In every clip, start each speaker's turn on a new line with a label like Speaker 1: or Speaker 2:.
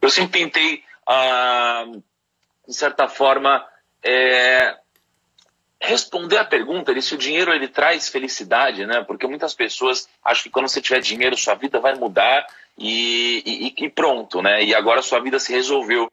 Speaker 1: Eu sempre tentei, de certa forma, responder a pergunta de se o dinheiro ele traz felicidade, né? Porque muitas pessoas acham que quando você tiver dinheiro, sua vida vai mudar e pronto, né? E agora sua vida se resolveu.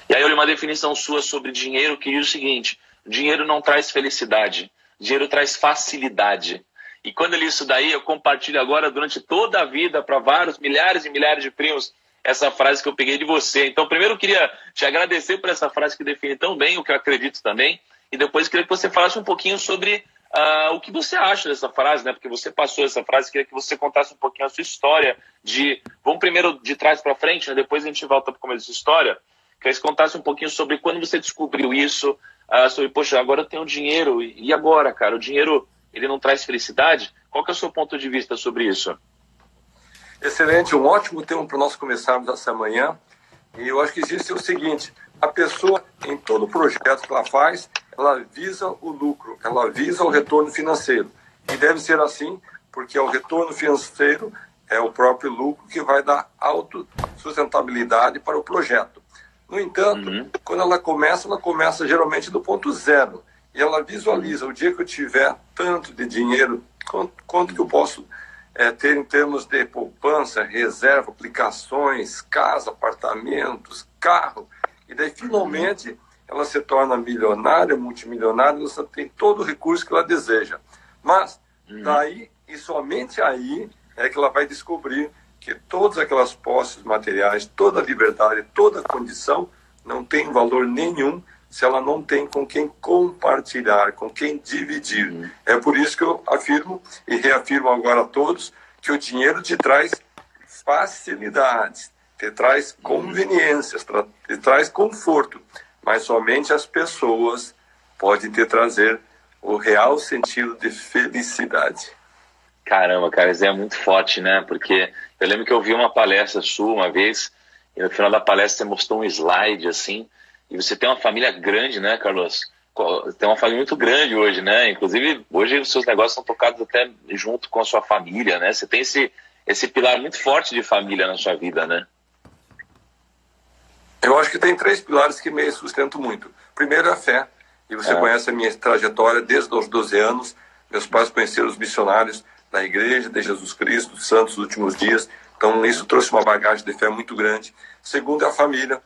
Speaker 1: E aí eu li uma definição sua sobre dinheiro que diz o seguinte: dinheiro não traz felicidade, dinheiro traz facilidade. E quando eu li isso daí, eu compartilho agora durante toda a vida para vários, milhares e milhares de primos, essa frase que eu peguei de você. Então, primeiro eu queria te agradecer por essa frase que define tão bem o que eu acredito também. E depois eu queria que você falasse um pouquinho sobre o que você acha dessa frase, né? Porque você passou essa frase, queria que você contasse um pouquinho a sua história. Vamos primeiro de trás para frente, né? Depois a gente volta para o começo da história. Queria que você contasse um pouquinho sobre quando você descobriu isso, sobre, poxa, agora eu tenho dinheiro, e agora, cara? O dinheiro, ele não traz felicidade? Qual que é o seu ponto de vista sobre isso?
Speaker 2: Excelente, um ótimo tema para nós começarmos essa manhã. E eu acho que existe o seguinte: a pessoa, em todo projeto que ela faz, ela visa o lucro, ela visa o retorno financeiro. E deve ser assim, porque o retorno financeiro é o próprio lucro que vai dar autossustentabilidade para o projeto. No entanto, quando ela começa geralmente do ponto zero. E ela visualiza: o dia que eu tiver tanto de dinheiro, quanto que eu posso ter em termos de poupança, reserva, aplicações, casa, apartamentos, carro. E daí, finalmente, ela se torna milionária, multimilionária, ela tem todo o recurso que ela deseja. Mas, daí, e somente aí, é que ela vai descobrir que todas aquelas posses materiais, toda a liberdade, toda a condição não tem valor nenhum se ela não tem com quem compartilhar, com quem dividir. É por isso que eu afirmo e reafirmo agora a todos que o dinheiro te traz facilidades, te traz conveniências, te traz conforto, mas somente as pessoas podem te trazer o real sentido de felicidade.
Speaker 1: Caramba, cara, isso é muito forte, né? Porque eu lembro que eu vi uma palestra sua uma vez, e no final da palestra você mostrou um slide, assim, e você tem uma família grande, né, Carlos? Tem uma família muito grande hoje, né? Inclusive, hoje os seus negócios são tocados até junto com a sua família, né? Você tem esse pilar muito forte de família na sua vida, né?
Speaker 2: Eu acho que tem 3 pilares que me sustentam muito. Primeiro é a fé, e você conhece a minha trajetória desde os 12 anos. Meus pais conheceram os missionários da Igreja de Jesus Cristo, dos Santos dos Últimos Dias. Então, isso trouxe uma bagagem de fé muito grande. Segundo é a família,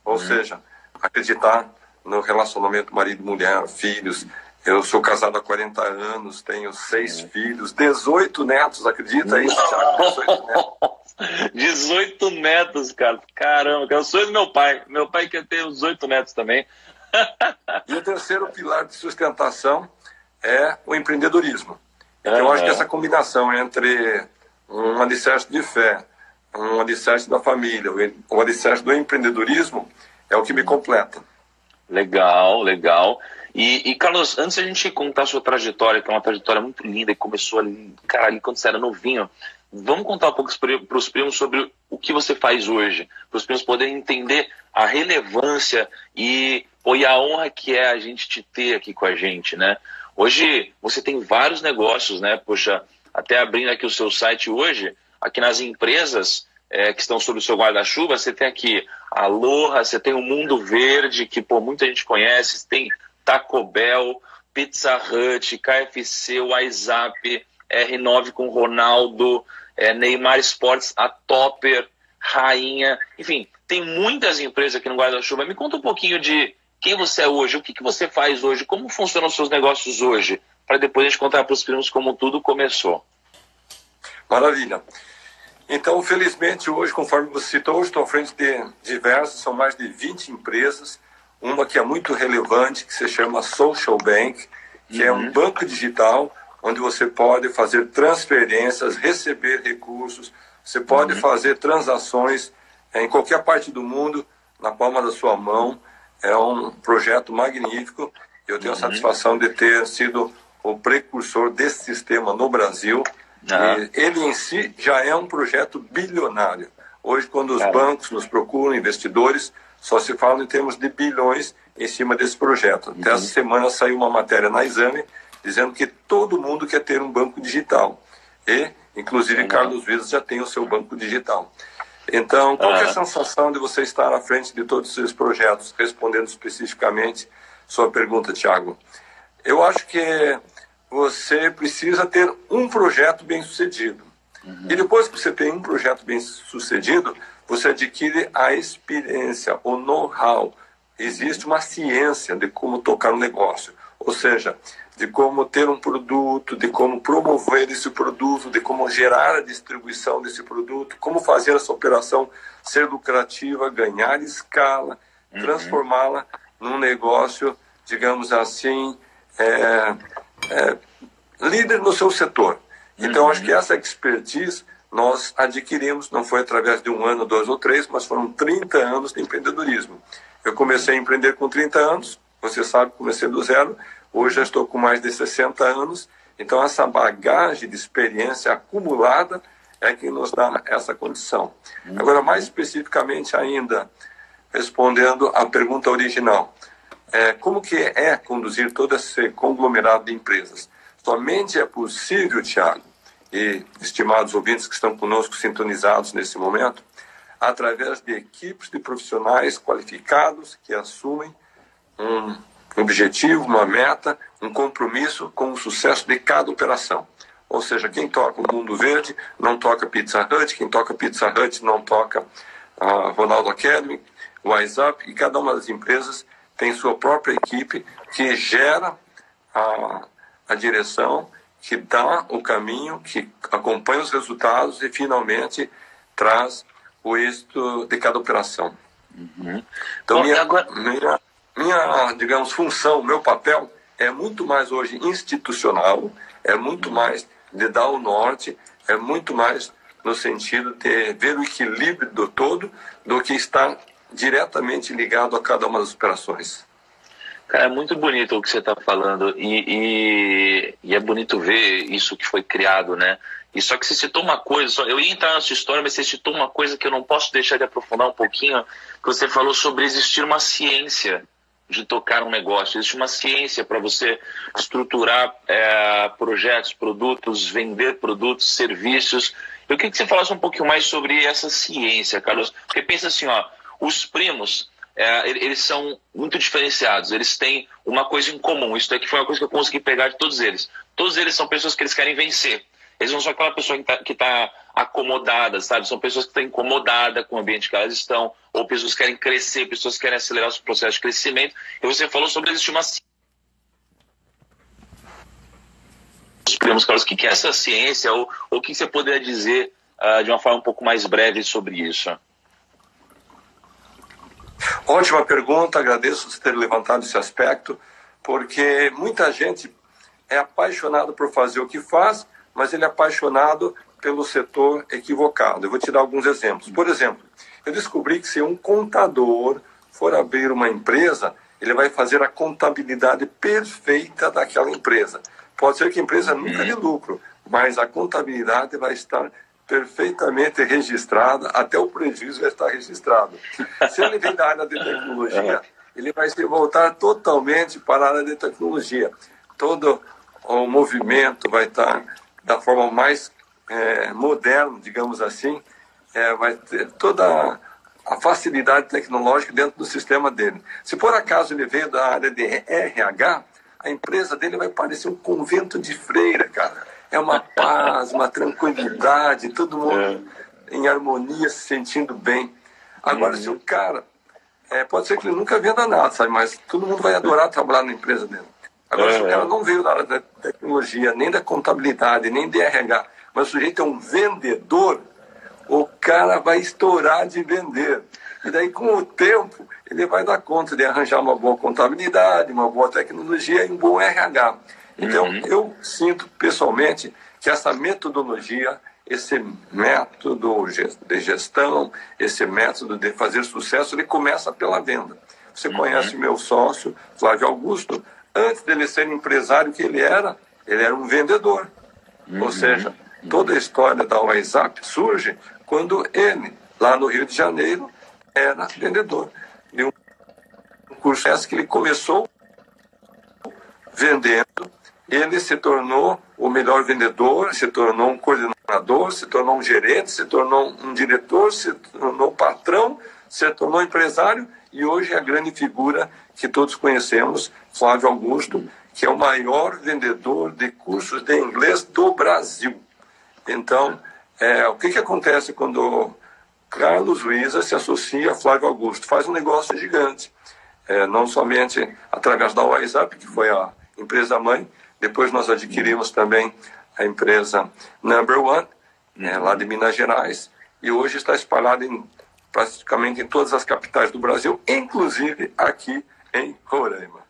Speaker 2: ou seja, acreditar no relacionamento marido-mulher, filhos. Eu sou casado há 40 anos, tenho 6 filhos, 18 netos, acredita isso, Thiago? 18 netos.
Speaker 1: 18 netos, cara. Caramba, eu sou do meu pai. Meu pai quer ter os 8 netos também.
Speaker 2: E o terceiro pilar de sustentação é o empreendedorismo. Então, eu acho que essa combinação entre um alicerce de fé, um alicerce da família, o alicerce do empreendedorismo é o que me completa.
Speaker 1: Legal, legal. E Carlos, antes de a gente contar a sua trajetória, que é uma trajetória muito linda e começou ali, cara, ali quando você era novinho, vamos contar um pouco para os primos sobre o que você faz hoje, para os primos poderem entender a relevância e a honra que é a gente te ter aqui com a gente, né? Hoje você tem vários negócios, né? Poxa, até abrindo aqui o seu site hoje, aqui nas empresas que estão sob o seu guarda-chuva, você tem aqui a Aloha, você tem o Mundo Verde, que muita gente conhece, você tem Taco Bell, Pizza Hut, KFC, WhatsApp, R9 com Ronaldo, Neymar Sports, a Topper, Rainha, enfim, tem muitas empresas aqui no guarda-chuva. Me conta um pouquinho de quem você é hoje, o que você faz hoje, como funcionam os seus negócios hoje, para depois a gente contar para os primos como tudo começou.
Speaker 2: Maravilha. Então, felizmente, hoje, conforme você citou, hoje estou à frente de diversas, são mais de 20 empresas, uma que é muito relevante, que se chama Social Bank, que é um banco digital, onde você pode fazer transferências, receber recursos, você pode fazer transações em qualquer parte do mundo, na palma da sua mão. É um projeto magnífico. Eu tenho a satisfação de ter sido o precursor desse sistema no Brasil. Ele em si já é um projeto bilionário. Hoje, quando os bancos nos procuram, investidores, só se fala em termos de bilhões em cima desse projeto. Até essa semana saiu uma matéria na Exame dizendo que todo mundo quer ter um banco digital. E, Inclusive, Carlos Vilas já tem o seu banco digital. Então, qual que é a sensação de você estar à frente de todos esses projetos? Respondendo especificamente sua pergunta, Thiago. Eu acho que você precisa ter um projeto bem sucedido. E depois que você tem um projeto bem sucedido, você adquire a experiência, o know-how. Existe uma ciência de como tocar um negócio. Ou seja, de como ter um produto, de como promover esse produto, de como gerar a distribuição desse produto, como fazer essa operação ser lucrativa, ganhar escala, transformá-la num negócio, digamos assim, líder no seu setor. Então, acho que essa expertise nós adquirimos, não foi através de 1 ano, 2 ou 3, mas foram 30 anos de empreendedorismo. Eu comecei a empreender com 30 anos, você sabe, comecei do zero. Hoje já estou com mais de 60 anos, então essa bagagem de experiência acumulada é que nos dá essa condição. Agora, mais especificamente ainda, respondendo à pergunta original, como que é conduzir todo esse conglomerado de empresas? Somente é possível, Thiago, e estimados ouvintes que estão conosco sintonizados nesse momento, através de equipes de profissionais qualificados que assumem um objetivo, uma meta, um compromisso com o sucesso de cada operação. Ou seja, quem toca o Mundo Verde não toca Pizza Hut, quem toca Pizza Hut não toca a Ronaldo Academy, o WhatsApp, e cada uma das empresas tem sua própria equipe que gera a direção, que dá o caminho, que acompanha os resultados e finalmente traz o êxito de cada operação. Então, minha, digamos, função, meu papel é muito mais hoje institucional, é muito mais de dar o norte, é muito mais no sentido de ver o equilíbrio do todo do que estar diretamente ligado a cada uma das operações.
Speaker 1: Cara, é muito bonito o que você está falando e é bonito ver isso que foi criado, né? E só que você citou uma coisa, eu ia entrar na sua história, mas você citou uma coisa que eu não posso deixar de aprofundar um pouquinho, que você falou sobre existir uma ciência de tocar um negócio, existe uma ciência para você estruturar projetos, produtos, vender produtos, serviços. Eu queria que você falasse um pouquinho mais sobre essa ciência, Carlos, porque pensa assim, ó, os primos, eles são muito diferenciados, eles têm uma coisa em comum, isso daqui foi uma coisa que eu consegui pegar de todos eles são pessoas que eles querem vencer. Eles não são aquela pessoa que está acomodada, sabe? São pessoas que estão incomodadas com o ambiente que elas estão, ou pessoas que querem crescer, pessoas que querem acelerar o processo de crescimento. E você falou sobre existir uma ciência. Carlos, o que é essa ciência? Ou o que você poderia dizer de uma forma um pouco mais breve sobre isso?
Speaker 2: Ótima pergunta, agradeço você ter levantado esse aspecto, porque muita gente é apaixonado por fazer o que faz, mas ele é apaixonado pelo setor equivocado. Eu vou te dar alguns exemplos. Por exemplo, eu descobri que se um contador for abrir uma empresa, ele vai fazer a contabilidade perfeita daquela empresa. Pode ser que a empresa nunca dê lucro, mas a contabilidade vai estar perfeitamente registrada, até o prejuízo vai estar registrado. Se ele vem da área de tecnologia, ele vai se voltar totalmente para a área de tecnologia. Todo o movimento vai estar da forma mais moderna, digamos assim, vai ter toda a facilidade tecnológica dentro do sistema dele. Se por acaso ele veio da área de RH, a empresa dele vai parecer um convento de freira, cara. É uma paz, uma tranquilidade, todo mundo em harmonia, se sentindo bem. Agora, se o cara... pode ser que ele nunca venda nada, sabe? Mas todo mundo vai adorar trabalhar na empresa dele. Agora, se o cara não veio da área da tecnologia, nem da contabilidade, nem de RH, mas o sujeito é um vendedor, o cara vai estourar de vender. E daí, com o tempo, ele vai dar conta de arranjar uma boa contabilidade, uma boa tecnologia e um bom RH. Então, eu sinto pessoalmente que essa metodologia, esse método de gestão, esse método de fazer sucesso, ele começa pela venda. Você conhece meu sócio, Flávio Augusto. Antes dele ser empresário que ele era um vendedor. Ou seja, toda a história da WhatsApp surge quando ele, lá no Rio de Janeiro, era vendedor. De um curso que ele começou vendendo, ele se tornou o melhor vendedor, se tornou um coordenador coordenador, se tornou um gerente, se tornou um diretor, se tornou patrão, se tornou empresário e hoje é a grande figura que todos conhecemos, Flávio Augusto, que é o maior vendedor de cursos de inglês do Brasil. Então, o que acontece quando Carlos Luiza se associa a Flávio Augusto? Faz um negócio gigante, não somente através da WhatsApp, que foi a empresa mãe, depois nós adquirimos também a empresa Number One, lá de Minas Gerais, e hoje está espalhada praticamente em todas as capitais do Brasil, inclusive aqui em Roraima.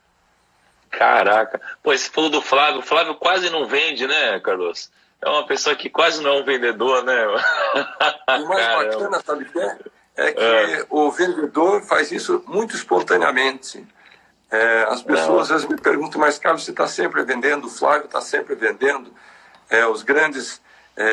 Speaker 1: Caraca. Pô, você falou do Flávio. O Flávio quase não vende, né, Carlos? É uma pessoa que quase não é um vendedor, né?
Speaker 2: O mais bacana, sabe o que é? É que o vendedor faz isso muito espontaneamente. As pessoas às vezes me perguntam, mas Carlos, você está sempre vendendo? O Flávio está sempre vendendo? Os grandes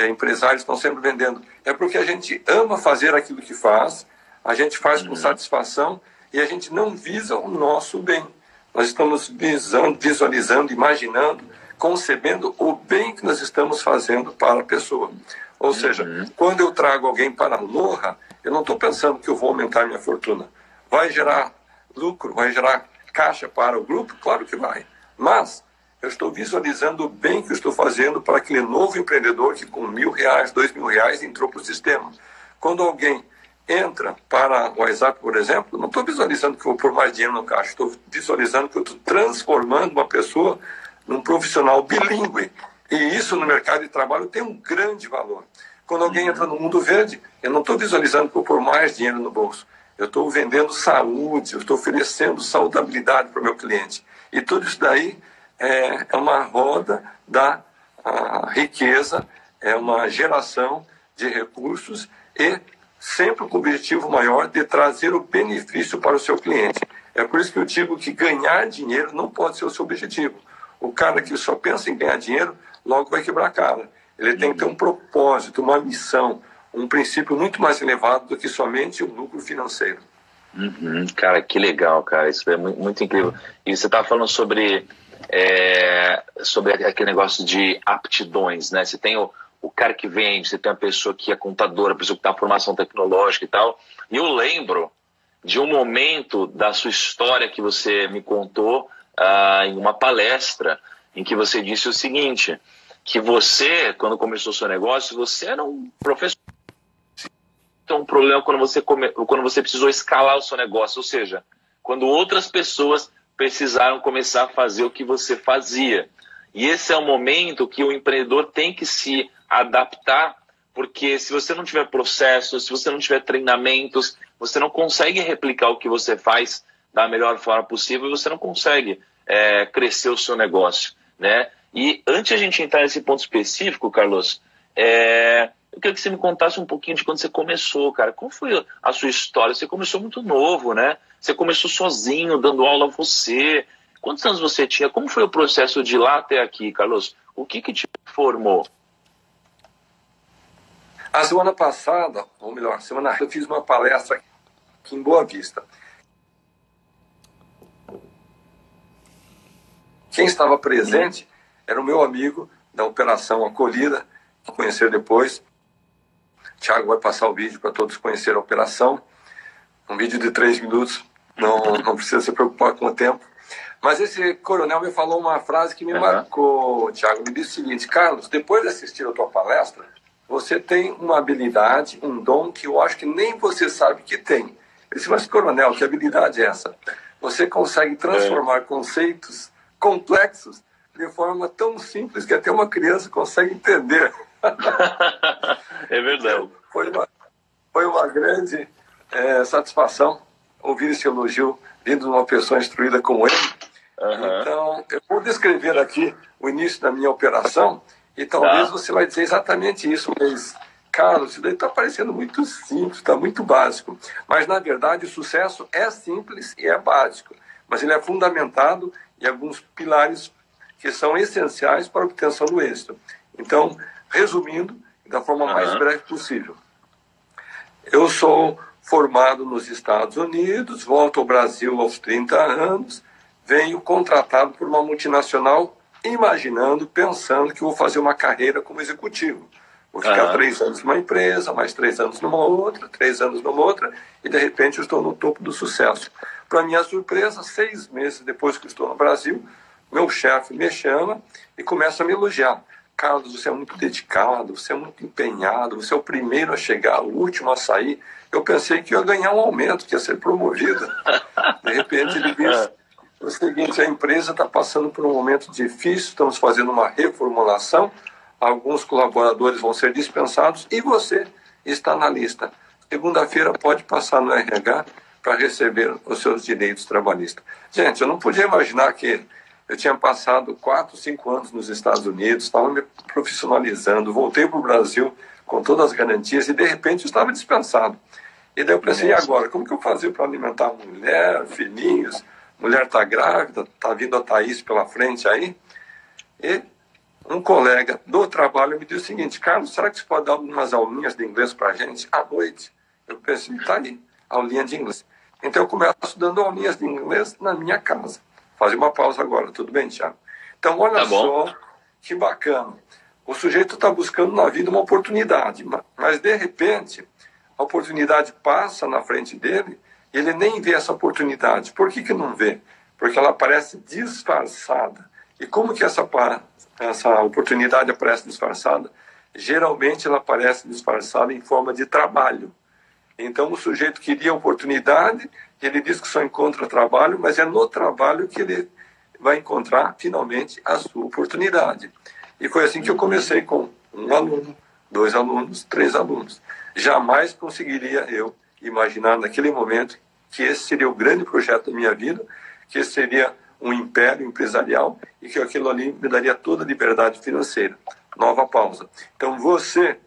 Speaker 2: empresários estão sempre vendendo. É porque a gente ama fazer aquilo que faz, a gente faz com satisfação e a gente não visa o nosso bem. Nós estamos visualizando, imaginando, concebendo o bem que nós estamos fazendo para a pessoa. Ou seja, quando eu trago alguém para a Aloha, eu não estou pensando que eu vou aumentar minha fortuna. Vai gerar lucro, vai gerar caixa para o grupo? Claro que vai. Mas eu estou visualizando o bem que eu estou fazendo para aquele novo empreendedor que com R$1.000, R$2.000 entrou para o sistema. Quando alguém entra para o WhatsApp, por exemplo, não estou visualizando que eu vou pôr mais dinheiro no caixa, estou visualizando que eu estou transformando uma pessoa num profissional bilíngue. E isso no mercado de trabalho tem um grande valor. Quando alguém entra no mundo verde, eu não estou visualizando que eu vou pôr mais dinheiro no bolso. Eu estou vendendo saúde, eu estou oferecendo saudabilidade para o meu cliente. E tudo isso daí é uma roda da riqueza, é uma geração de recursos e sempre com o objetivo maior de trazer o benefício para o seu cliente. É por isso que eu digo que ganhar dinheiro não pode ser o seu objetivo. O cara que só pensa em ganhar dinheiro, logo vai quebrar a cara. Ele tem que ter um propósito, uma missão, um princípio muito mais elevado do que somente o lucro financeiro.
Speaker 1: Cara, que legal, cara. Isso é muito, muito incrível. E você estava falando sobre aquele negócio de aptidões, né? Você tem o cara que vende, você tem a pessoa que é contadora, a pessoa que está em formação tecnológica e tal. E eu lembro de um momento da sua história que você me contou em uma palestra, em que você disse o seguinte, que você, quando começou o seu negócio, você era um professor. Então, um problema quando você precisou escalar o seu negócio, ou seja, quando outras pessoas precisaram começar a fazer o que você fazia. E esse é o momento que o empreendedor tem que se adaptar, porque se você não tiver processos, se você não tiver treinamentos, você não consegue replicar o que você faz da melhor forma possível e você não consegue crescer o seu negócio, né? E antes de a gente entrar nesse ponto específico, Carlos, eu queria que você me contasse um pouquinho de quando você começou, cara. Qual foi a sua história? Você começou muito novo, né? Você começou sozinho, dando aula a você. Quantos anos você tinha? Como foi o processo de lá até aqui, Carlos? O que te formou?
Speaker 2: A semana passada, ou melhor, eu fiz uma palestra aqui em Boa Vista. Quem estava presente era o meu amigo da Operação Acolhida, que conheceram depois. O Thiago vai passar o vídeo para todos conhecerem a operação. Um vídeo de 3 minutos, não precisa se preocupar com o tempo. Mas esse coronel me falou uma frase que me marcou, Thiago. Me disse o seguinte: Carlos, depois de assistir a tua palestra, você tem uma habilidade, um dom que eu acho que nem você sabe que tem. Ele disse, mas coronel, que habilidade é essa? Você consegue transformar conceitos complexos de forma tão simples que até uma criança consegue entender.
Speaker 1: É verdade.
Speaker 2: Foi uma grande satisfação ouvir esse elogio vindo de uma pessoa instruída como ele. Então, eu vou descrever aqui o início da minha operação e talvez você vai dizer exatamente isso, mas, Carlos, isso daí está parecendo muito simples, está muito básico. Mas, na verdade, o sucesso é simples e é básico, mas ele é fundamentado em alguns pilares que são essenciais para a obtenção do êxito. Então, resumindo, da forma mais breve possível. Eu sou formado nos Estados Unidos, volto ao Brasil aos 30 anos, venho contratado por uma multinacional, imaginando, pensando que vou fazer uma carreira como executivo. Vou ficar 3 anos numa empresa, mais 3 anos numa outra, 3 anos numa outra, e de repente eu estou no topo do sucesso. Para minha surpresa, 6 meses depois que eu estou no Brasil, meu chefe me chama e começa a me elogiar. Carlos, você é muito dedicado, você é muito empenhado, você é o primeiro a chegar, o último a sair. Eu pensei que eu ia ganhar um aumento, que ia ser promovido. De repente ele disse o seguinte: a empresa está passando por um momento difícil, estamos fazendo uma reformulação, alguns colaboradores vão ser dispensados e você está na lista. Segunda-feira pode passar no RH para receber os seus direitos trabalhistas. Gente, eu não podia imaginar que eu tinha passado 4, 5 anos nos Estados Unidos, estava me profissionalizando, voltei para o Brasil com todas as garantias e de repente eu estava dispensado. E daí eu pensei, e agora? Como que eu fazia para alimentar mulher, filhinhos? Mulher está grávida, está vindo a Thaís pela frente aí. E um colega do trabalho me disse o seguinte: Carlos, será que você pode dar algumas aulinhas de inglês para a gente à noite? Eu pensei, tá aí, aulinha de inglês. Então eu começo dando aulinhas de inglês na minha casa. Fazer uma pausa agora, tudo bem, Thiago? Então olha só que bacana. O sujeito está buscando na vida uma oportunidade, mas de repente a oportunidade passa na frente dele e ele nem vê essa oportunidade. Por que não vê? Porque ela aparece disfarçada. E como que essa oportunidade aparece disfarçada? Geralmente ela aparece disfarçada em forma de trabalho. Então o sujeito queria oportunidade, ele diz que só encontra trabalho, mas é no trabalho que ele vai encontrar finalmente a sua oportunidade. E foi assim que eu comecei, com 1 aluno, 2 alunos, 3 alunos. Jamais conseguiria eu imaginar naquele momento que esse seria o grande projeto da minha vida, que esse seria um império empresarial e que aquilo ali me daria toda a liberdade financeira. Nova pausa. Então você,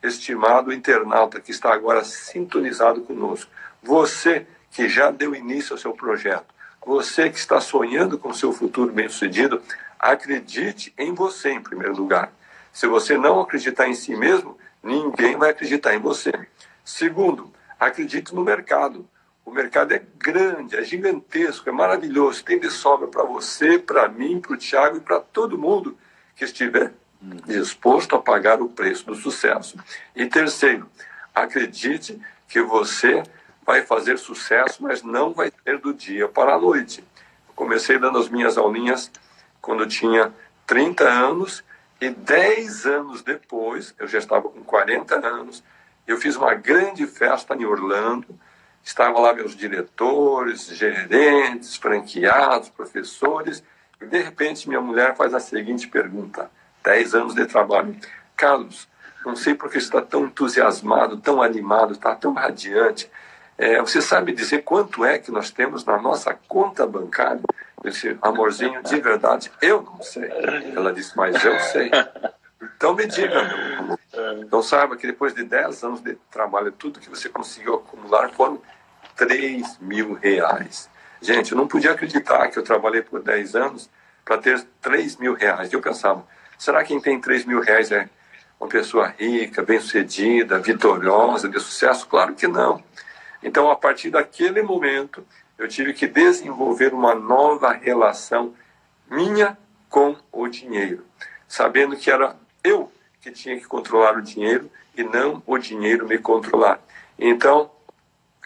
Speaker 2: estimado internauta que está agora sintonizado conosco, você que já deu início ao seu projeto, você que está sonhando com o seu futuro bem-sucedido, acredite em você em primeiro lugar. Se você não acreditar em si mesmo, ninguém vai acreditar em você. Segundo, acredite no mercado. O mercado é grande, é gigantesco, é maravilhoso. Tem de sobra para você, para mim, para o Thiago e para todo mundo que estiver disposto a pagar o preço do sucesso. E terceiro, acredite que você vai fazer sucesso, mas não vai ser do dia para a noite. Eu comecei dando as minhas aulinhas quando eu tinha 30 anos e 10 anos depois, eu já estava com 40 anos, eu fiz uma grande festa em Orlando. Estavam lá meus diretores, gerentes, franqueados, professores, e de repente minha mulher faz a seguinte pergunta: 10 anos de trabalho. Carlos, não sei por que você está tão entusiasmado, tão animado, está tão radiante. Você sabe dizer quanto é que nós temos na nossa conta bancária? Eu disse, amorzinho, de verdade, eu não sei. Ela disse, mas eu sei. Então me diga, meu amor. Então saiba que depois de 10 anos de trabalho, tudo que você conseguiu acumular foram R$3.000. Gente, eu não podia acreditar que eu trabalhei por 10 anos para ter R$3.000. Eu pensava, será que quem tem R$3.000 é uma pessoa rica, bem-sucedida, vitoriosa, de sucesso? Claro que não. Então, a partir daquele momento, eu tive que desenvolver uma nova relação minha com o dinheiro, sabendo que era eu que tinha que controlar o dinheiro e não o dinheiro me controlar. Então,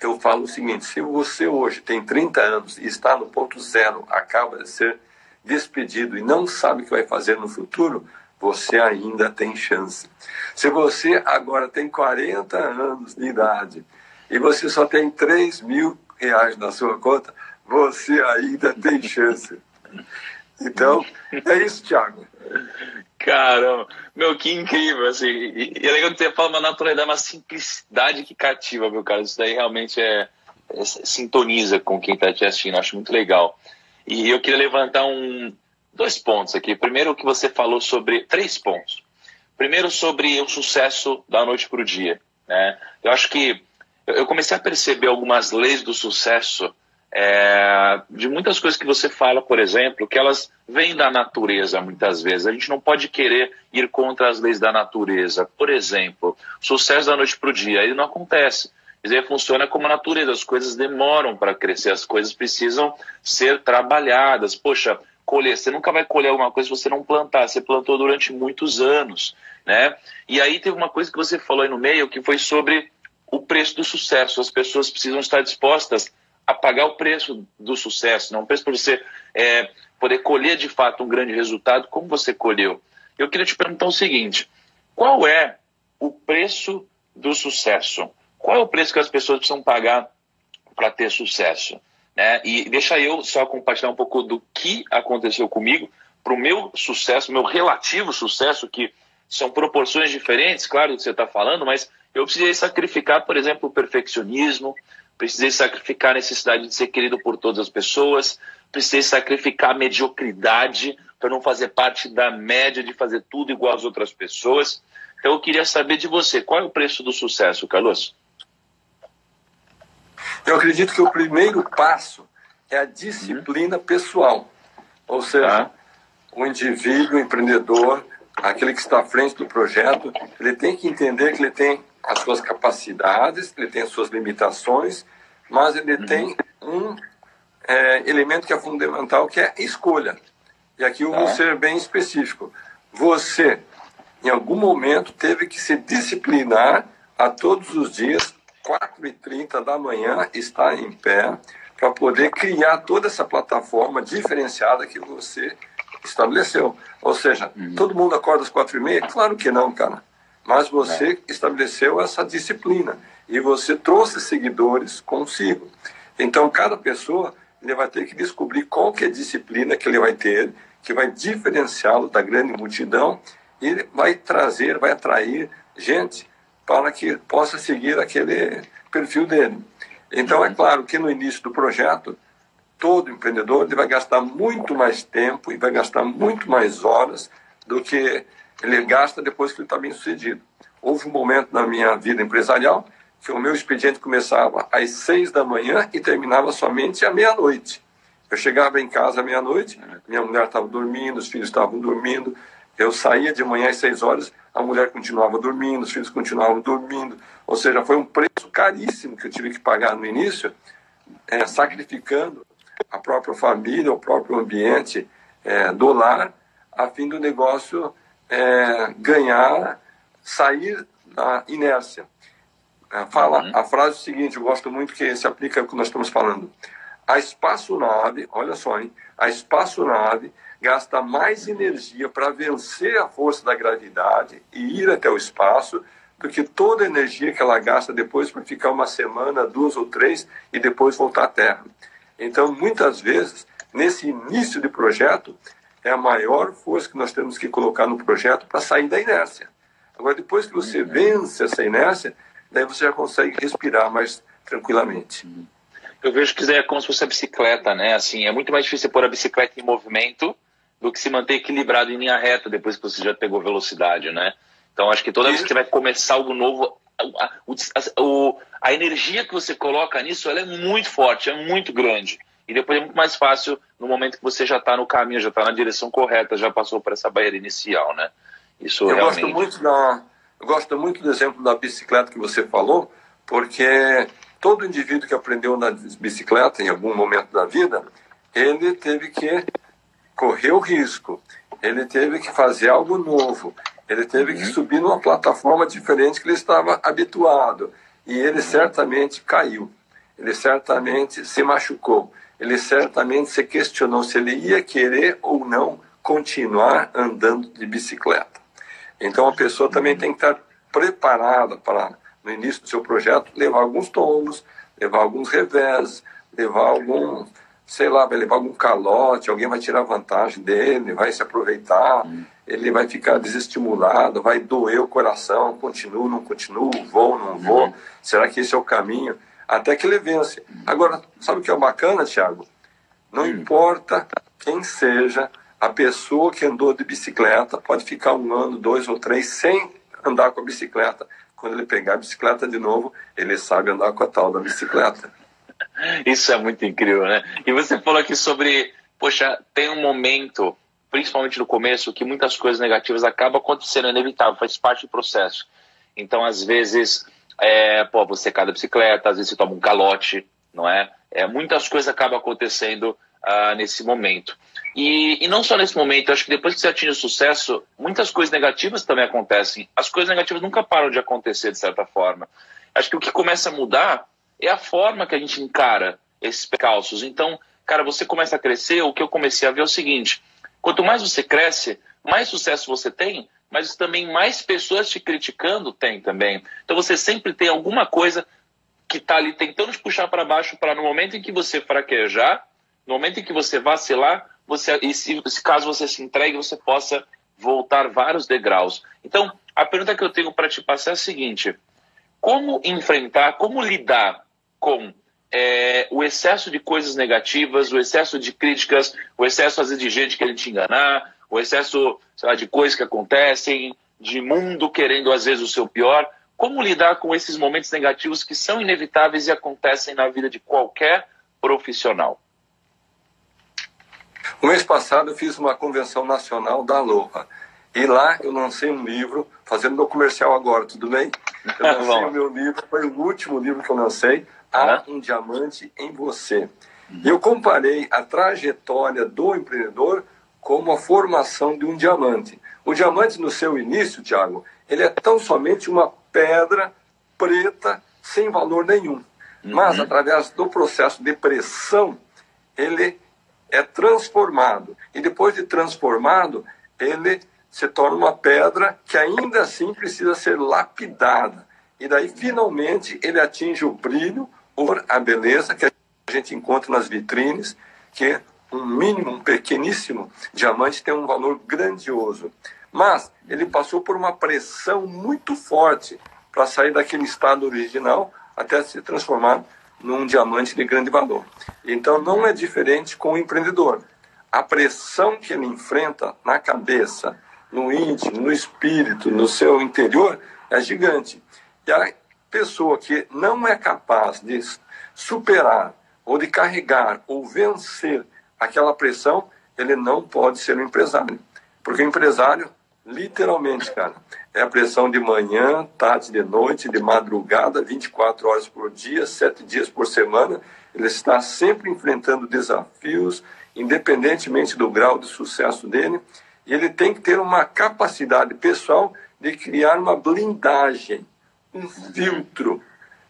Speaker 2: eu falo o seguinte: se você hoje tem 30 anos e está no ponto zero, acaba de ser despedido e não sabe o que vai fazer no futuro, você ainda tem chance. Se você agora tem 40 anos de idade e você só tem R$3.000 na sua conta, você ainda tem chance. Então, é isso, Thiago.
Speaker 1: Caramba, meu, que incrível, assim, e é legal que você fala uma naturalidade, uma simplicidade que cativa, meu cara, isso daí realmente sintoniza com quem está te assistindo, acho muito legal. E eu queria levantar 2 pontos aqui. Primeiro, o que você falou sobre 3 pontos. Primeiro, sobre o sucesso da noite para o dia, né? Eu acho que eu comecei a perceber algumas leis do sucesso, de muitas coisas que você fala, por exemplo, que elas vêm da natureza muitas vezes. A gente não pode querer ir contra as leis da natureza. Por exemplo, sucesso da noite para o dia, ele não acontece. Quer dizer, funciona como a natureza, as coisas demoram para crescer, as coisas precisam ser trabalhadas. Poxa, colher. Você nunca vai colher alguma coisa se você não plantar. Você plantou durante muitos anos, né? E aí teve uma coisa que você falou aí no meio, que foi sobre o preço do sucesso. As pessoas precisam estar dispostas a pagar o preço do sucesso, não o preço para você poder colher de fato um grande resultado, como você colheu. Eu queria te perguntar o seguinte: qual é o preço do sucesso? Qual é o preço que as pessoas precisam pagar para ter sucesso? Né? E deixa eu só compartilhar um pouco do que aconteceu comigo para o meu sucesso, meu relativo sucesso, que são proporções diferentes, claro, do que você está falando, mas eu precisei sacrificar, por exemplo, o perfeccionismo, precisei sacrificar a necessidade de ser querido por todas as pessoas, precisei sacrificar a mediocridade para não fazer parte da média de fazer tudo igual às outras pessoas. Então eu queria saber de você, qual é o preço do sucesso, Carlos?
Speaker 2: Eu acredito que o primeiro passo é a disciplina pessoal. Ou seja, o indivíduo, o empreendedor, aquele que está à frente do projeto, ele tem que entender que ele tem as suas capacidades, ele tem as suas limitações, mas ele tem um elemento que é fundamental, que é escolha. E aqui eu vou ser bem específico. Você, em algum momento, teve que se disciplinar a todos os dias, 4h30 da manhã, estar em pé, para poder criar toda essa plataforma diferenciada que você estabeleceu. Ou seja, todo mundo acorda às 4h30? Claro que não, cara. Mas você estabeleceu essa disciplina e você trouxe seguidores consigo. Então, cada pessoa ele vai ter que descobrir qual que é a disciplina que ele vai ter, que vai diferenciá-lo da grande multidão e vai trazer, vai atrair gente para que possa seguir aquele perfil dele. Então, é claro que no início do projeto, todo empreendedor ele vai gastar muito mais tempo e vai gastar muito mais horas do que ele gasta depois que ele está bem sucedido. Houve um momento na minha vida empresarial que o meu expediente começava às 6 da manhã e terminava somente à meia-noite. Eu chegava em casa à meia-noite, minha mulher estava dormindo, os filhos estavam dormindo, eu saía de manhã às 6 horas, a mulher continuava dormindo, os filhos continuavam dormindo. Ou seja, foi um preço caríssimo que eu tive que pagar no início, sacrificando a própria família, o próprio ambiente do lar, a fim do negócio ganhar, sair da inércia. A frase seguinte, eu gosto muito que se aplica ao que nós estamos falando. A espaçonave, olha só, hein? A espaçonave gasta mais energia para vencer a força da gravidade e ir até o espaço do que toda a energia que ela gasta depois para ficar uma semana, 2 ou 3 e depois voltar à Terra. Então, muitas vezes, nesse início de projeto, é a maior força que nós temos que colocar no projeto para sair da inércia. Agora, depois que você vence essa inércia, daí você já consegue respirar mais tranquilamente.
Speaker 1: Eu vejo que é como se fosse a bicicleta, né? Assim, é muito mais difícil pôr a bicicleta em movimento do que se manter equilibrado em linha reta depois que você já pegou velocidade, né? Então, acho que toda vez que você vai começar algo novo, a energia que você coloca nisso, ela é muito forte, é muito grande. E depois é muito mais fácil no momento que você já está no caminho, já está na direção correta, já passou por essa barreira inicial, né? Isso realmente...
Speaker 2: Eu gosto muito do exemplo da bicicleta que você falou, porque todo indivíduo que aprendeu a andar de bicicleta em algum momento da vida, ele teve que correr o risco, ele teve que fazer algo novo, ele teve que subir numa plataforma diferente que ele estava habituado, e ele certamente caiu, ele certamente se machucou, ele certamente se questionou se ele ia querer ou não continuar andando de bicicleta. Então a pessoa também tem que estar preparada para, no início do seu projeto, levar alguns tombos, levar alguns revés, levar algum, sei lá, vai levar algum calote, alguém vai tirar vantagem dele, vai se aproveitar, ele vai ficar desestimulado, vai doer o coração, continuo, não continuo, vou, não vou, será que esse é o caminho? Até que ele vence. Agora, sabe o que é bacana, Thiago? Não importa quem seja, a pessoa que andou de bicicleta pode ficar 1 ano, 2 ou 3 sem andar com a bicicleta. Quando ele pegar a bicicleta de novo, ele sabe andar com a tal da bicicleta.
Speaker 1: Isso é muito incrível, né? E você falou aqui sobre, poxa, tem um momento, principalmente no começo, que muitas coisas negativas acabam acontecendo, é inevitável, faz parte do processo. Então, às vezes, você cai da bicicleta, às vezes você toma um calote, não é? Muitas coisas acabam acontecendo nesse momento. E não só nesse momento, acho que depois que você atinge o sucesso, muitas coisas negativas também acontecem. As coisas negativas nunca param de acontecer, de certa forma. Acho que o que começa a mudar é a forma que a gente encara esses percalços. Então, cara, você começa a crescer, o que eu comecei a ver é o seguinte: quanto mais você cresce, mais sucesso você tem, mas também mais pessoas te criticando tem também. Então você sempre tem alguma coisa que está ali tentando te puxar para baixo, para no momento em que você fraquejar, no momento em que você vacilar, se caso você se entregue, você possa voltar vários degraus. Então, a pergunta que eu tenho para te passar é a seguinte: como enfrentar, como lidar com o excesso de coisas negativas, o excesso de críticas, o excesso, às vezes, de gente querendo te enganar, o excesso, sei lá, de coisas que acontecem, de mundo querendo, às vezes, o seu pior? Como lidar com esses momentos negativos que são inevitáveis e acontecem na vida de qualquer profissional?
Speaker 2: O mês passado eu fiz uma convenção nacional da Aloha. E lá eu lancei um livro, fazendo meu comercial agora, tudo bem? Eu lancei o meu livro, foi o último livro que eu lancei, Há um Diamante em Você. Eu comparei a trajetória do empreendedor como a formação de um diamante. O diamante, no seu início, Thiago, ele é tão somente uma pedra preta sem valor nenhum. Mas, através do processo de pressão, ele é transformado. E depois de transformado, ele se torna uma pedra que ainda assim precisa ser lapidada. E daí, finalmente, ele atinge o brilho, a beleza que a gente encontra nas vitrines, que um mínimo, um pequeníssimo diamante tem um valor grandioso. Mas ele passou por uma pressão muito forte para sair daquele estado original até se transformar num diamante de grande valor. Então não é diferente com o empreendedor. A pressão que ele enfrenta na cabeça, no íntimo, no espírito, no seu interior, é gigante. E a pessoa que não é capaz de superar, ou de carregar, ou vencer aquela pressão, ele não pode ser um empresário. Porque o empresário, literalmente, cara, é a pressão de manhã, tarde, de noite, de madrugada, 24 horas por dia, 7 dias por semana. Ele está sempre enfrentando desafios, independentemente do grau de sucesso dele. E ele tem que ter uma capacidade pessoal de criar uma blindagem, um filtro,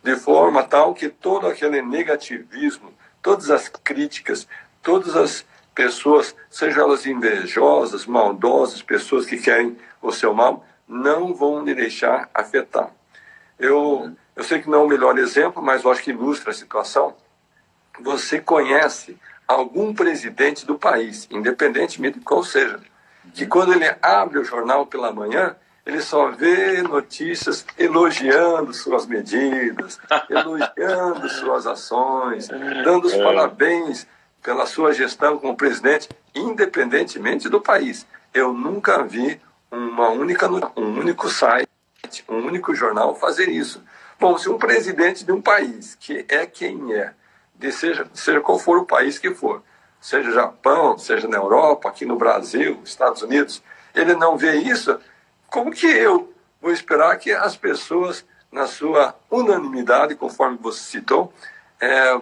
Speaker 2: de forma tal que todo aquele negativismo, todas as críticas, todas as pessoas, sejam elas invejosas, maldosas, pessoas que querem o seu mal, não vão lhe deixar afetar. Eu sei que não é o melhor exemplo, mas eu acho que ilustra a situação. Você conhece algum presidente do país, independentemente de qual seja, que quando ele abre o jornal pela manhã, ele só vê notícias elogiando suas medidas, elogiando suas ações, dando os parabéns pela sua gestão como presidente, independentemente do país. Eu nunca vi um único site, um único jornal fazer isso. Bom, se um presidente de um país, que é quem é, seja qual for o país que for, seja Japão, seja na Europa, aqui no Brasil, Estados Unidos, ele não vê isso, como que eu vou esperar que as pessoas, na sua unanimidade, conforme você citou,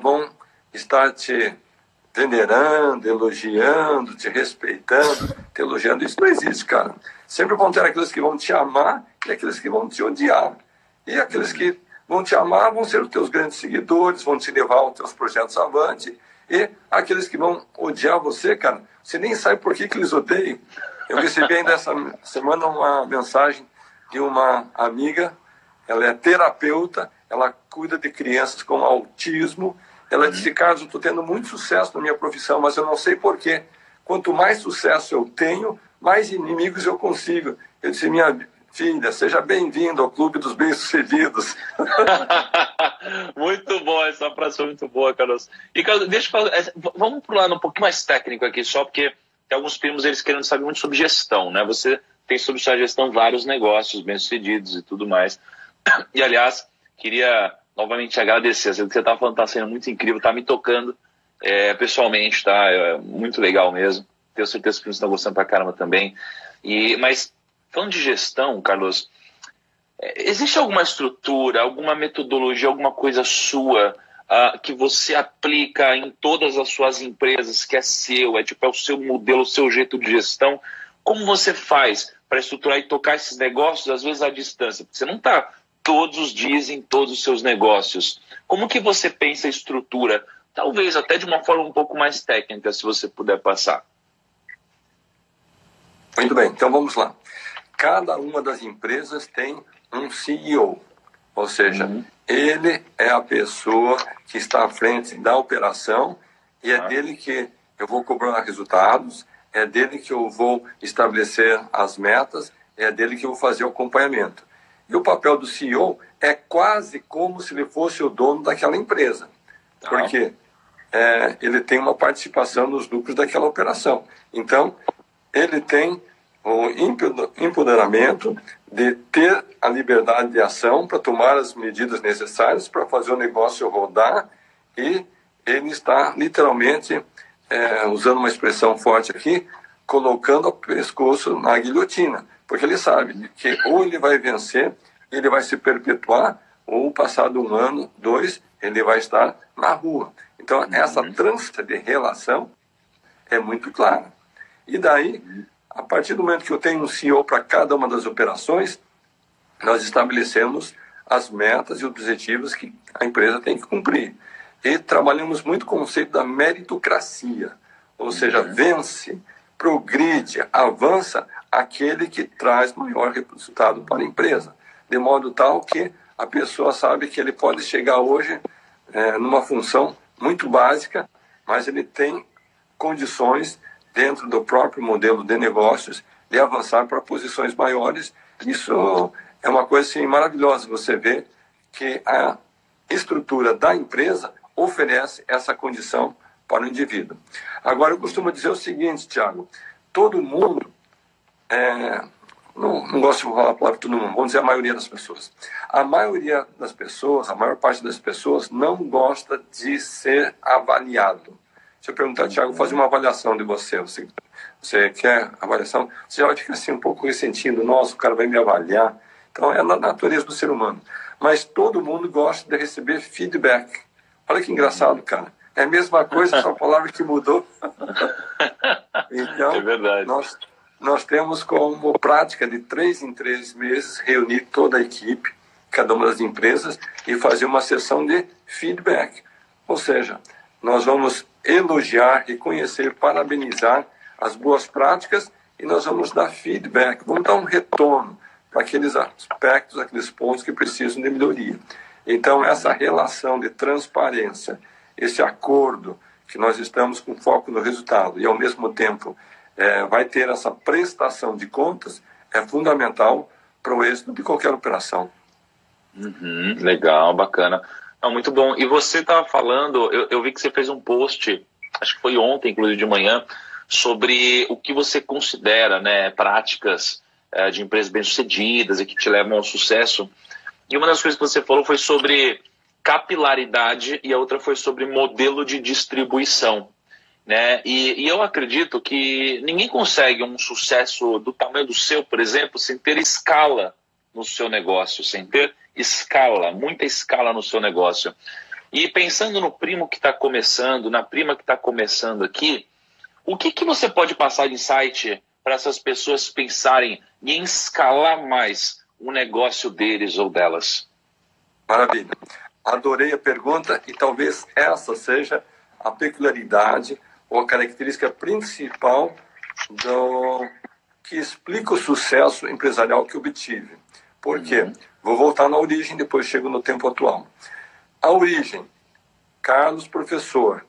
Speaker 2: vão estar te venerando, elogiando, te respeitando, te elogiando? Isso não existe, cara. Sempre vão ter aqueles que vão te amar e aqueles que vão te odiar. E aqueles que vão te amar vão ser os teus grandes seguidores, vão te levar os teus projetos avante. E aqueles que vão odiar você, cara, você nem sabe por que eles odeiam. Eu recebi ainda essa semana uma mensagem de uma amiga, ela é terapeuta, ela cuida de crianças com autismo. Ela disse: Carlos, eu estou tendo muito sucesso na minha profissão, mas eu não sei porquê. Quanto mais sucesso eu tenho, mais inimigos eu consigo. Eu disse: minha filha, seja bem-vinda ao Clube dos Bem-Sucedidos.
Speaker 1: Muito bom, essa frase foi muito boa, Carlos. E, Carlos, deixa eu falar, vamos para um lado um pouquinho mais técnico aqui, só porque tem alguns primos, eles querendo saber muito sobre gestão, né? Você tem sobre sua gestão vários negócios bem-sucedidos e tudo mais. E, aliás, queria novamente agradecer. O que você está falando está sendo muito incrível, está me tocando pessoalmente, tá? É muito legal mesmo. Tenho certeza que os primos estão gostando pra caramba também. Mas, falando de gestão, Carlos, existe alguma estrutura, alguma metodologia, alguma coisa sua que você aplica em todas as suas empresas, que é seu, é o seu modelo, o seu jeito de gestão? Como você faz para estruturar e tocar esses negócios, às vezes à distância? Porque você não está todos os dias em todos os seus negócios. Como que você pensa a estrutura? Talvez até de uma forma um pouco mais técnica, se você puder passar.
Speaker 2: Muito bem, então vamos lá. Cada uma das empresas tem um CEO, ou seja, ele é a pessoa que está à frente da operação e é dele que eu vou cobrar resultados, é dele que eu vou estabelecer as metas, é dele que eu vou fazer o acompanhamento. E o papel do CEO é quase como se ele fosse o dono daquela empresa, porque ele tem uma participação nos lucros daquela operação. Então, ele tem o empoderamento de ter a liberdade de ação para tomar as medidas necessárias para fazer o negócio rodar, e ele está literalmente, usando uma expressão forte aqui, colocando o pescoço na guilhotina, porque ele sabe que ou ele vai vencer, ele vai se perpetuar, ou passado 1 ano, 2, ele vai estar na rua. Então, essa trança de relação é muito clara. E daí, a partir do momento que eu tenho um CEO para cada uma das operações, nós estabelecemos as metas e objetivos que a empresa tem que cumprir. E trabalhamos muito o conceito da meritocracia, ou seja, vence, progride, avança aquele que traz maior resultado para a empresa, de modo tal que a pessoa sabe que ele pode chegar hoje numa função muito básica, mas ele tem condições dentro do próprio modelo de negócios, de avançar para posições maiores. Isso é uma coisa assim, maravilhosa, você vê que a estrutura da empresa oferece essa condição para o indivíduo. Agora, eu costumo dizer o seguinte, Thiago, todo mundo, não gosto de falar a palavra todo mundo, vamos dizer a maioria das pessoas. A maioria das pessoas, a maior parte das pessoas não gosta de ser avaliado. Se eu perguntar, Thiago, fazer uma avaliação de você, você quer avaliação? Você já vai ficar assim um pouco ressentindo, nossa, o cara vai me avaliar. Então, é na natureza do ser humano. Mas todo mundo gosta de receber feedback. Olha que engraçado, cara. É a mesma coisa, só a palavra que mudou. Então,
Speaker 1: é verdade.
Speaker 2: Nós temos como prática de 3 em 3 meses reunir toda a equipe, cada uma das empresas, e fazer uma sessão de feedback. Ou seja, nós vamos elogiar, reconhecer, parabenizar as boas práticas e nós vamos dar feedback, vamos dar um retorno para aqueles aspectos, aqueles pontos que precisam de melhoria. Então, essa relação de transparência, esse acordo que nós estamos com foco no resultado e, ao mesmo tempo, vai ter essa prestação de contas, é fundamental para o êxito de qualquer operação.
Speaker 1: Legal, bacana. Não, muito bom. E você estava falando, eu vi que você fez um post, acho que foi ontem, inclusive de manhã, sobre o que você considera, né, práticas de empresas bem-sucedidas e que te levam ao sucesso. E uma das coisas que você falou foi sobre capilaridade e a outra foi sobre modelo de distribuição, né? E eu acredito que ninguém consegue um sucesso do tamanho do seu, por exemplo, sem ter escala no seu negócio, sem ter escala, muita escala no seu negócio. E pensando no primo que está começando, na prima que está começando aqui, o que você pode passar de insight para essas pessoas pensarem em escalar mais o negócio deles ou delas?
Speaker 2: Maravilha. Adorei a pergunta e talvez essa seja a peculiaridade ou a característica principal que explica o sucesso empresarial que obtive. Por quê? Vou voltar na origem, depois chego no tempo atual. A origem, Carlos, professor.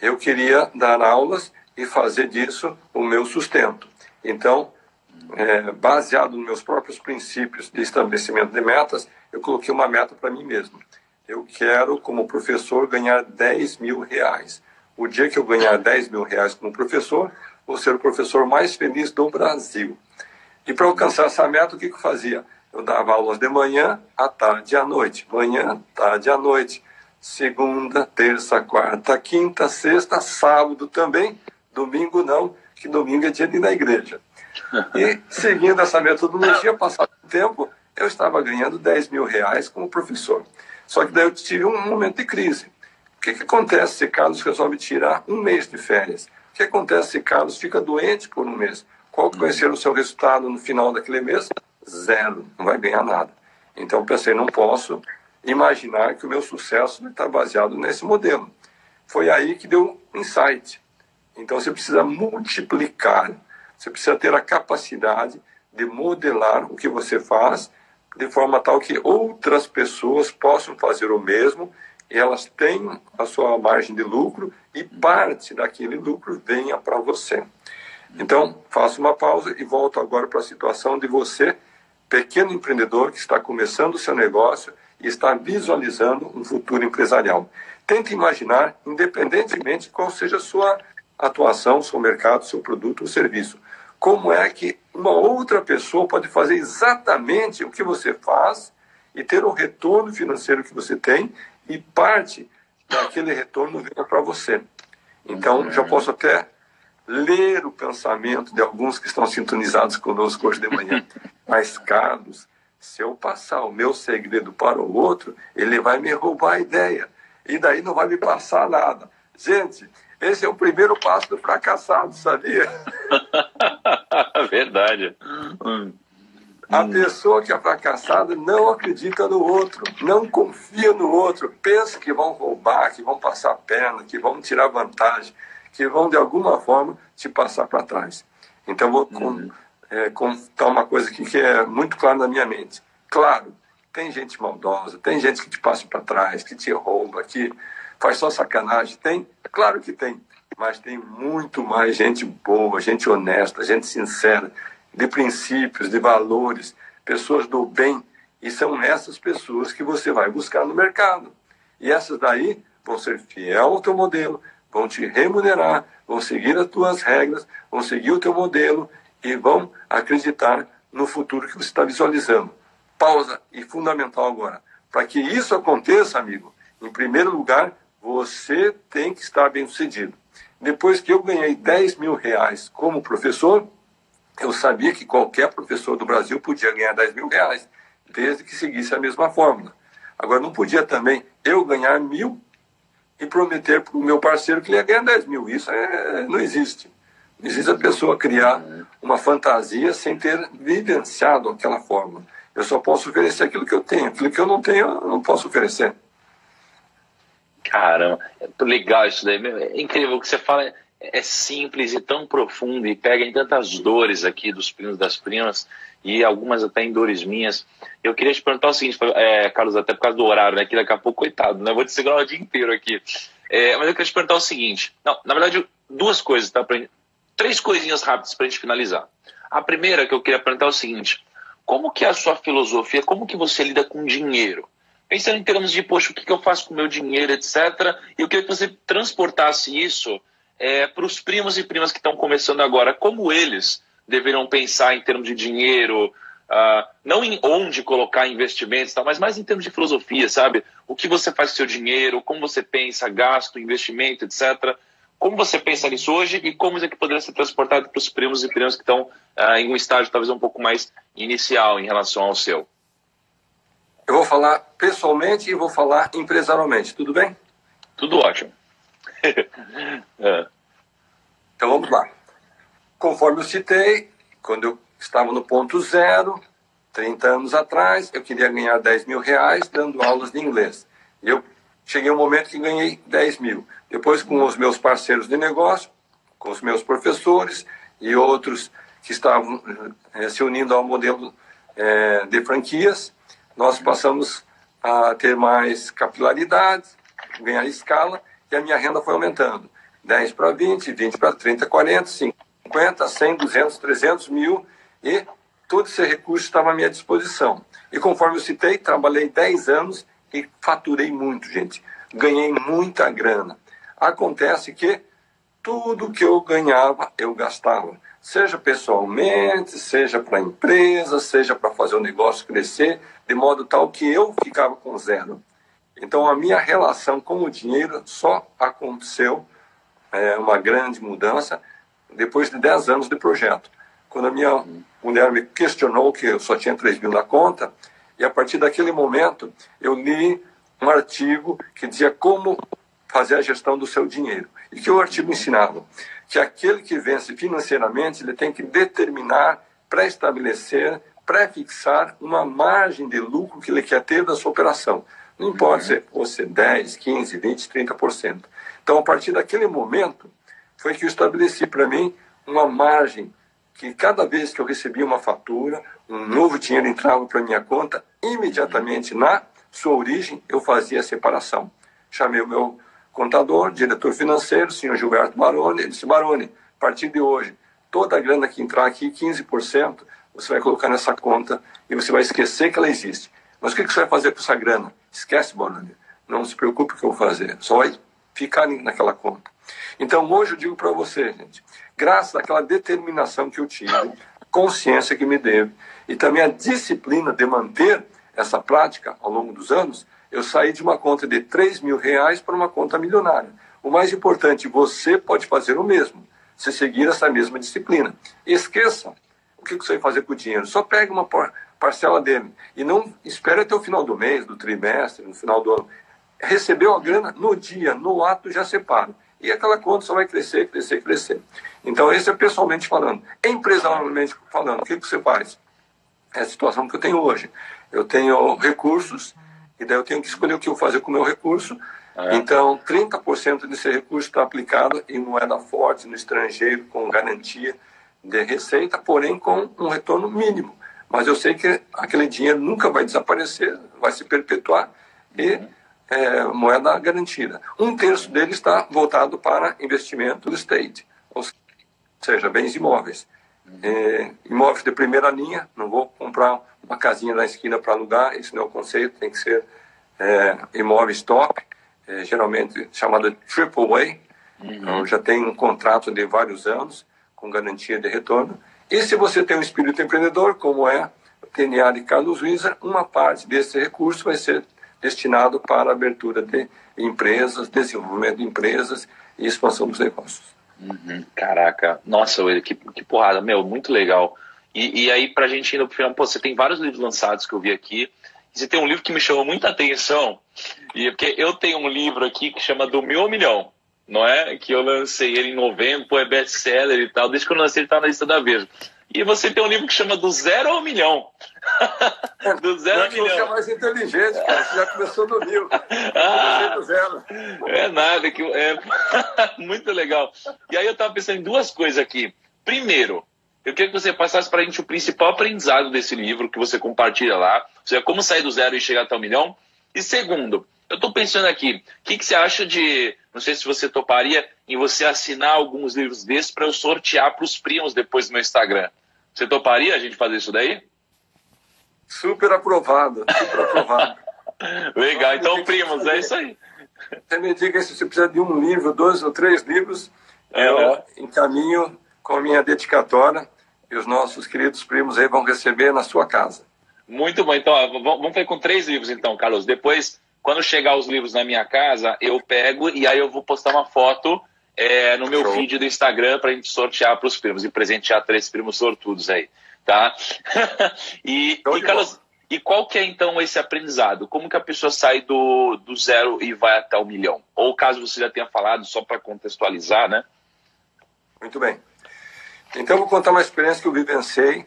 Speaker 2: Eu queria dar aulas e fazer disso o meu sustento. Então, baseado nos meus próprios princípios de estabelecimento de metas, eu coloquei uma meta para mim mesmo. Eu quero, como professor, ganhar 10 mil reais. O dia que eu ganhar 10 mil reais como professor, vou ser o professor mais feliz do Brasil. E para alcançar essa meta, o que eu fazia? Eu dava aulas de manhã, à tarde e à noite. Manhã, tarde e à noite. Segunda, terça, quarta, quinta, sexta, sábado também. Domingo não, que domingo é dia de ir na igreja. E seguindo essa metodologia, passado o tempo, eu estava ganhando 10 mil reais como professor. Só que daí eu tive um momento de crise. que acontece se Carlos resolve tirar um mês de férias? O que acontece se Carlos fica doente por um mês? Qual que vai ser o seu resultado no final daquele mês? Zero, não vai ganhar nada. Então pensei, não posso imaginar que o meu sucesso vai estar baseado nesse modelo. Foi aí que deu um insight. Então você precisa multiplicar, você precisa ter a capacidade de modelar o que você faz de forma tal que outras pessoas possam fazer o mesmo e elas tenham a sua margem de lucro e parte daquele lucro venha para você. Então, faço uma pausa e volto agora para a situação de você, pequeno empreendedor que está começando o seu negócio e está visualizando um futuro empresarial. Tente imaginar, independentemente de qual seja a sua atuação, seu mercado, seu produto ou serviço, como é que uma outra pessoa pode fazer exatamente o que você faz e ter o retorno financeiro que você tem e parte daquele retorno venha para você. Então, já posso até ler o pensamento de alguns que estão sintonizados conosco hoje de manhã. Mas, Carlos, se eu passar o meu segredo para o outro, ele vai me roubar a ideia. E daí não vai me passar nada. Gente, esse é o primeiro passo do fracassado, sabia?
Speaker 1: Verdade.
Speaker 2: A pessoa que é fracassada não acredita no outro, não confia no outro, pensa que vão roubar, que vão passar a perna, que vão tirar vantagem, que vão de alguma forma te passar para trás. Então vou contar uma coisa aqui que é muito clara na minha mente. Claro, tem gente maldosa, tem gente que te passa para trás, que te rouba, que faz só sacanagem. Tem? Claro que tem. Mas tem muito mais gente boa, gente honesta, gente sincera, de princípios, de valores, pessoas do bem. E são essas pessoas que você vai buscar no mercado. E essas daí vão ser fiel ao teu modelo, vão te remunerar, vão seguir as tuas regras, vão seguir o teu modelo e vão acreditar no futuro que você está visualizando. Pausa e fundamental agora. Para que isso aconteça, amigo, em primeiro lugar, você tem que estar bem sucedido. Depois que eu ganhei 10 mil reais como professor, eu sabia que qualquer professor do Brasil podia ganhar 10 mil reais, desde que seguisse a mesma fórmula. Agora, não podia também eu ganhar 1.000 e prometer para o meu parceiro que ele ia ganhar 10 mil. Isso não existe. Não existe a pessoa criar uma fantasia sem ter vivenciado aquela fórmula. Eu só posso oferecer aquilo que eu tenho. Aquilo que eu não tenho, eu não posso oferecer.
Speaker 1: Caramba, legal isso daí. É incrível o que você fala. É simples e tão profundo e pega em tantas dores aqui dos primos das primas e algumas até em dores minhas. Eu queria te perguntar o seguinte, Carlos, até por causa do horário, né, que daqui a pouco, coitado, né, eu vou te segurar o dia inteiro aqui. Mas eu queria te perguntar o seguinte, não, na verdade, duas coisas, tá? Três coisinhas rápidas para a gente finalizar. A primeira que eu queria perguntar é o seguinte, como que é a sua filosofia, como que você lida com dinheiro? Pensando em termos de, poxa, o que eu faço com o meu dinheiro, etc. E eu queria que você transportasse isso para os primos e primas que estão começando agora, como eles deveriam pensar em termos de dinheiro, não em onde colocar investimentos, tá, mas mais em termos de filosofia, sabe? O que você faz com o seu dinheiro, como você pensa, gasto, investimento, etc. Como você pensa nisso hoje e como isso aqui poderia ser transportado para os primos e primas que estão em um estágio talvez um pouco mais inicial em relação ao seu?
Speaker 2: Eu vou falar pessoalmente e vou falar empresarialmente, tudo bem?
Speaker 1: Tudo ótimo.
Speaker 2: Então vamos lá. Conforme eu citei, quando eu estava no ponto zero, 30 anos atrás, eu queria ganhar 10 mil reais dando aulas de inglês. E eu cheguei um momento que ganhei 10 mil. Depois, com os meus parceiros de negócio, com os meus professores e outros que estavam se unindo ao modelo de franquias, nós passamos a ter mais capilaridade, ganhar escala, e a minha renda foi aumentando. 10 para 20, 20 para 30, 40, 50, 100, 200, 300 mil, e todo esse recurso estava à minha disposição. E conforme eu citei, trabalhei 10 anos e faturei muito, gente. Ganhei muita grana. Acontece que tudo que eu ganhava, eu gastava. Seja pessoalmente, seja para a empresa, seja para fazer o negócio crescer, de modo tal que eu ficava com zero. Então, a minha relação com o dinheiro só aconteceu uma grande mudança depois de 10 anos de projeto. Quando a minha mulher me questionou que eu só tinha 3 mil na conta, e a partir daquele momento eu li um artigo que dizia como fazer a gestão do seu dinheiro. E que o artigo ensinava? Que aquele que vence financeiramente, ele tem que determinar, pré-estabelecer, pré-fixar uma margem de lucro que ele quer ter da sua operação. Não importa se fosse 10, 15, 20, 30%. Então, a partir daquele momento, foi que eu estabeleci para mim uma margem que cada vez que eu recebia uma fatura, um novo dinheiro entrava para minha conta, imediatamente na sua origem eu fazia a separação. Chamei o meu contador, diretor financeiro, senhor Gilberto Baroni, ele disse: Baroni, a partir de hoje, toda a grana que entrar aqui, 15%, você vai colocar nessa conta e você vai esquecer que ela existe. Mas o que você vai fazer com essa grana? Esquece, Baroni, não se preocupe o que eu vou fazer, só vai ficar naquela conta. Então, hoje eu digo para você, gente, graças àquela determinação que eu tive, a consciência que me deu e também a disciplina de manter essa prática ao longo dos anos, eu saí de uma conta de R$3.000 para uma conta milionária. O mais importante, você pode fazer o mesmo, se seguir essa mesma disciplina. Esqueça o que você vai fazer com o dinheiro, só pegue uma parcela dele e não espere até o final do mês, do trimestre, no final do ano. Recebeu a grana no dia, no ato, já separa. E aquela conta só vai crescer, crescer, crescer. Então, esse é pessoalmente falando. Empresarialmente falando, o que você faz? É a situação que eu tenho hoje. Eu tenho recursos, e daí eu tenho que escolher o que eu vou fazer com o meu recurso. Então, 30% desse recurso está aplicado em moeda forte, no estrangeiro, com garantia de receita, porém com um retorno mínimo. Mas eu sei que aquele dinheiro nunca vai desaparecer, vai se perpetuar e moeda garantida. 1/3 dele está voltado para investimento do estate, ou seja, bens imóveis. Imóveis de primeira linha, não vou comprar uma casinha na esquina para alugar, esse não é o conceito, tem que ser imóveis top, geralmente chamado AAA, então já tem um contrato de vários anos, com garantia de retorno. E se você tem um espírito empreendedor, como é o TNA de Carlos Wieser, uma parte desse recurso vai ser destinado para a abertura de empresas, desenvolvimento de empresas e expansão dos negócios.
Speaker 1: Caraca, nossa, Will, que porrada, meu, muito legal. E aí, pra gente ir no final, pô, você tem vários livros lançados que eu vi aqui, e você tem um livro que me chamou muita atenção, e porque eu tenho um livro aqui que chama Do Mil ao Milhão, não é? Que eu lancei ele em novembro, pô, é best-seller e tal, desde que eu lancei ele tá na lista da Veja. E você tem um livro que chama Do Zero ao Milhão. Do zero ao milhão.
Speaker 2: Você é mais inteligente, cara. Você já começou no 1000. Eu comecei do zero.
Speaker 1: É nada, muito legal. E aí eu tava pensando em duas coisas aqui. Primeiro, eu queria que você passasse pra gente o principal aprendizado desse livro, que você compartilha lá. Ou seja, como sair do zero e chegar até o milhão. E segundo, eu tô pensando aqui, o que você acha de, não sei se você toparia, em você assinar alguns livros desses para eu sortear pros primos depois no meu Instagram. Você toparia a gente fazer isso daí?
Speaker 2: Super aprovado, super aprovado.
Speaker 1: Legal, então primos, é isso aí.
Speaker 2: Você me diga se você precisa de um livro, 2 ou 3 livros, eu encaminho com a minha dedicatória e os nossos queridos primos aí vão receber na sua casa.
Speaker 1: Muito bom, então vamos fazer com 3 livros então, Carlos. Depois, quando chegar os livros na minha casa, eu pego e aí eu vou postar uma foto no meu feed do Instagram pra gente sortear pros primos e presentear 3 primos sortudos aí, tá? E Carlos, e qual que é então esse aprendizado? Como que a pessoa sai do zero e vai até o milhão? Ou caso você já tenha falado, só para contextualizar, né?
Speaker 2: Muito bem. Então eu vou contar uma experiência que eu vivenciei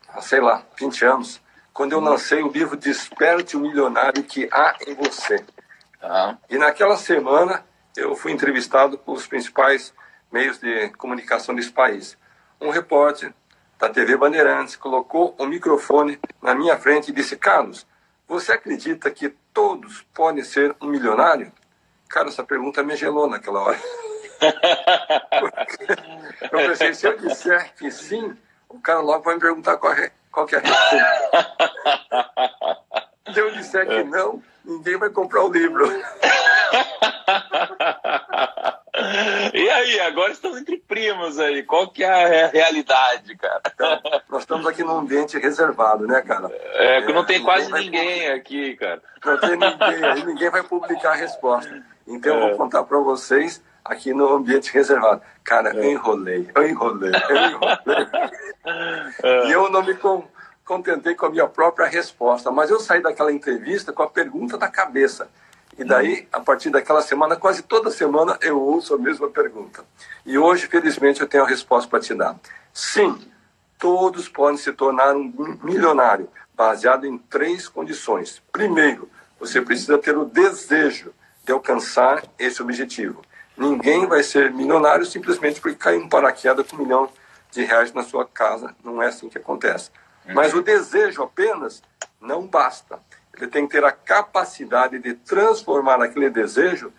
Speaker 2: há, 20 anos, quando eu lancei o livro Desperte o Milionário que há em você. E naquela semana eu fui entrevistado pelos principais meios de comunicação desse país. Um repórter da TV Bandeirantes colocou o microfone na minha frente e disse: Carlos, você acredita que todos podem ser um milionário? Cara, essa pergunta me gelou naquela hora. Eu pensei, se eu disser que sim, o cara logo vai me perguntar qual que é a resposta. Se eu disser que não, ninguém vai comprar o livro.
Speaker 1: E aí, agora estamos entre primos aí. Qual que é a realidade, cara?
Speaker 2: Então, nós estamos aqui num ambiente reservado, né, cara?
Speaker 1: Não tem quase ninguém aqui, cara.
Speaker 2: Não tem ninguém aí, ninguém vai publicar a resposta. Então eu vou contar para vocês aqui no ambiente reservado. Cara, eu enrolei. E eu não me contentei com a minha própria resposta, mas eu saí daquela entrevista com a pergunta da cabeça. E daí, a partir daquela semana, quase toda semana, eu ouço a mesma pergunta. E hoje, felizmente, eu tenho a resposta para te dar. Sim, todos podem se tornar um milionário, baseado em 3 condições. Primeiro, você precisa ter o desejo de alcançar esse objetivo. Ninguém vai ser milionário simplesmente porque caiu um paraquedas com R$1 milhão na sua casa. Não é assim que acontece. Mas o desejo apenas não basta. Ele tem que ter a capacidade de transformar aquele desejo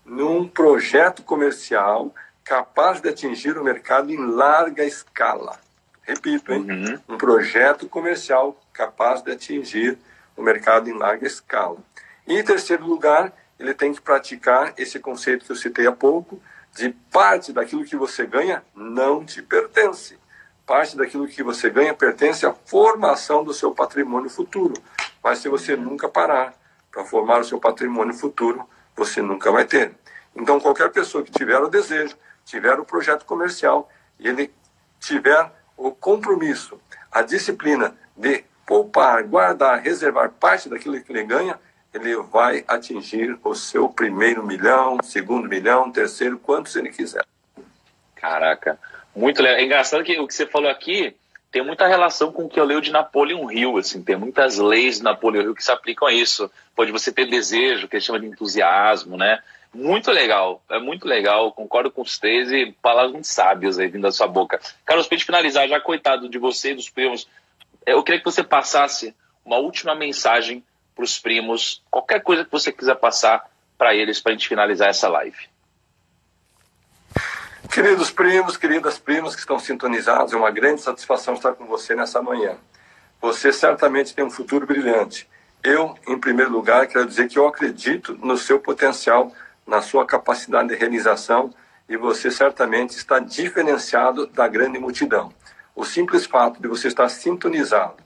Speaker 2: num projeto comercial capaz de atingir o mercado em larga escala. Repito, hein? Um projeto comercial capaz de atingir o mercado em larga escala. E, em terceiro lugar, ele tem que praticar esse conceito que eu citei há pouco, de parte daquilo que você ganha não te pertence. Parte daquilo que você ganha pertence à formação do seu patrimônio futuro. Mas se você nunca parar para formar o seu patrimônio futuro, você nunca vai ter. Então, qualquer pessoa que tiver o desejo, tiver o projeto comercial, e ele tiver o compromisso, a disciplina de poupar, guardar, reservar parte daquilo que ele ganha, ele vai atingir o seu primeiro milhão, segundo milhão, terceiro, quantos ele quiser.
Speaker 1: Caraca, muito legal. É engraçado que o que você falou aqui tem muita relação com o que eu leio de Napoleon Hill, assim, tem muitas leis de Napoleon Hill que se aplicam a isso. Pode você ter desejo, que ele chama de entusiasmo, né? Muito legal, é muito legal, concordo com os 3 e palavras muito sábias aí vindo da sua boca. Carlos, para a gente finalizar, já coitado de você e dos primos, eu queria que você passasse uma última mensagem para os primos, qualquer coisa que você quiser passar para eles, para a gente finalizar essa live.
Speaker 2: Queridos primos, queridas primas que estão sintonizados, é uma grande satisfação estar com você nessa manhã. Você certamente tem um futuro brilhante. Eu, em primeiro lugar, quero dizer que eu acredito no seu potencial, na sua capacidade de realização, e você certamente está diferenciado da grande multidão. O simples fato de você estar sintonizado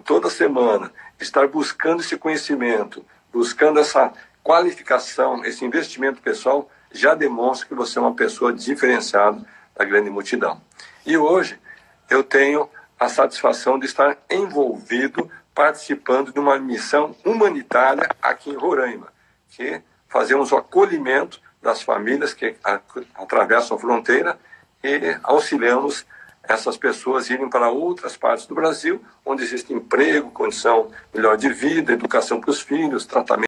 Speaker 2: toda semana, estar buscando esse conhecimento, buscando essa qualificação, esse investimento pessoal, já demonstra que você é uma pessoa diferenciada da grande multidão. E hoje eu tenho a satisfação de estar envolvido, participando de uma missão humanitária aqui em Roraima, que fazemos o acolhimento das famílias que atravessam a fronteira e auxiliamos essas pessoas irem para outras partes do Brasil, onde existe emprego, condição melhor de vida, educação para os filhos, tratamento